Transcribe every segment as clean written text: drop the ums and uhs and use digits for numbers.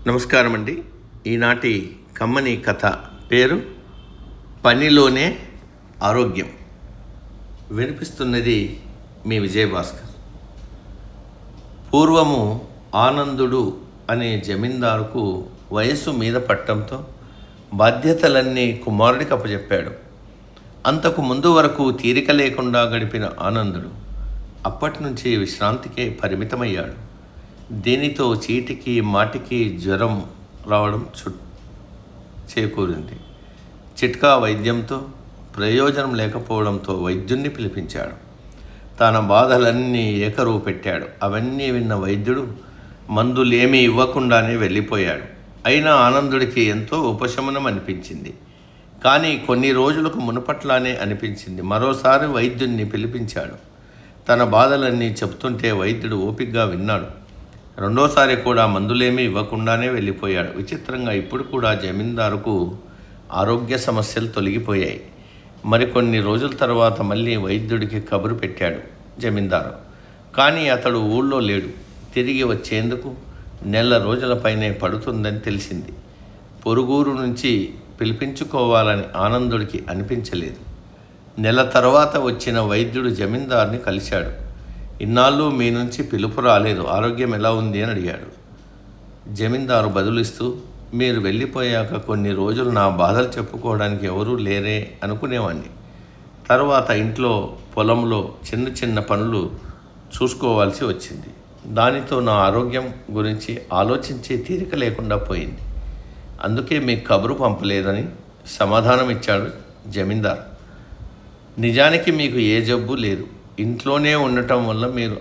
నమస్కారం అండి. ఈనాటి కమ్మని కథ పేరు పనిలోనే ఆరోగ్యం. వినిపిస్తున్నది మీ విజయభాస్కర్. పూర్వము ఆనందుడు అనే జమీందారుకు వయస్సు మీద పట్టడంతో బాధ్యతలన్నీ కుమారుడికి అప్పచెప్పాడు. అంతకు ముందు వరకు తీరిక లేకుండా గడిపిన ఆనందుడు అప్పటి నుంచి విశ్రాంతికే పరిమితమయ్యాడు. దీనితో చీటికి మాటికి జ్వరం రావడం చేకూరింది. చిట్కా వైద్యంతో ప్రయోజనం లేకపోవడంతో వైద్యుణ్ణి పిలిపించాడు. తన బాధలన్నీ ఏకరువు పెట్టాడు. అవన్నీ విన్న వైద్యుడు మందులేమీ ఇవ్వకుండానే వెళ్ళిపోయాడు. అయినా ఆనందుడికి ఎంతో ఉపశమనం అనిపించింది. కానీ కొన్ని రోజులకు మునుపట్లానే అనిపించింది. మరోసారి వైద్యుణ్ణి పిలిపించాడు. తన బాధలన్నీ చెబుతుంటే వైద్యుడు ఓపికగా విన్నాడు. రెండోసారి కూడా మందులేమీ ఇవ్వకుండానే వెళ్ళిపోయాడు. విచిత్రంగా ఇప్పుడు కూడా జమీందారుకు ఆరోగ్య సమస్యలు తొలగిపోయాయి. మరికొన్ని రోజుల తర్వాత మళ్ళీ వైద్యుడికి కబురు పెట్టాడు జమీందారు. కానీ అతడు ఊళ్ళో లేడు. తిరిగి వచ్చేందుకు నెల రోజులపైనే పడుతుందని తెలిసింది. పొరుగురు నుంచి పిలిపించుకోవాలని ఆనందుడికి అనిపించలేదు. నెల తర్వాత వచ్చిన వైద్యుడు జమీందారుని కలిశాడు. ఇన్నాళ్ళు మీ నుంచి పిలుపు రాలేదు, ఆరోగ్యం ఎలా ఉంది అని అడిగాడు. జమీందారు బదులిస్తూ, మీరు వెళ్ళిపోయాక కొన్ని రోజులు నా బాధలు చెప్పుకోవడానికి ఎవరూ లేరే అనుకునేవాడిని. తర్వాత ఇంట్లో పొలంలో చిన్న చిన్న పనులు చూసుకోవాల్సి వచ్చింది. దానితో నా ఆరోగ్యం గురించి ఆలోచించే తీరిక లేకుండా పోయింది. అందుకే మీకు కబురు పంపలేదని సమాధానం ఇచ్చాడు జమీందారు. నిజానికి మీకు ఏ జబ్బు లేదు. ఇంట్లోనే ఉండటం వల్ల మీరు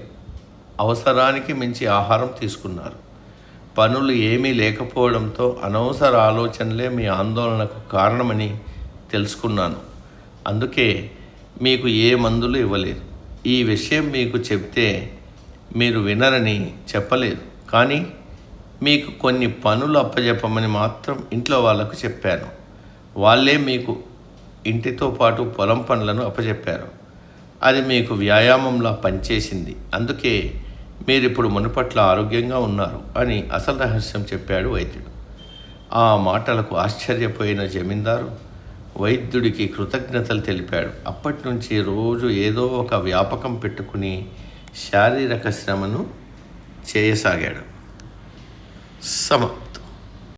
అవసరానికి మించి ఆహారం తీసుకున్నారు. పనులు ఏమీ లేకపోవడంతో అనవసర ఆలోచనలే మీ ఆందోళనకు కారణమని తెలుసుకున్నాను. అందుకే మీకు ఏ మందులు ఇవ్వలేదు. ఈ విషయం మీకు చెప్తే మీరు వినరని చెప్పలేదు. కానీ మీకు కొన్ని పనులు అప్పచెప్పమని మాత్రం ఇంట్లో వాళ్ళకు చెప్పాను. వాళ్ళే మీకు ఇంటితో పాటు పొలం పనులను అప్పచెప్పారు. అది మీకు వ్యాయామంలా పనిచేసింది. అందుకే మీరిప్పుడు మునుపట్ల ఆరోగ్యంగా ఉన్నారు అని అసలు రహస్యం చెప్పాడు వైద్యుడు. ఆ మాటలకు ఆశ్చర్యపోయిన జమీందారు వైద్యుడికి కృతజ్ఞతలు తెలిపాడు. అప్పటి నుంచి రోజు ఏదో ఒక వ్యాపకం పెట్టుకుని శారీరక శ్రమను చేయసాగాడు.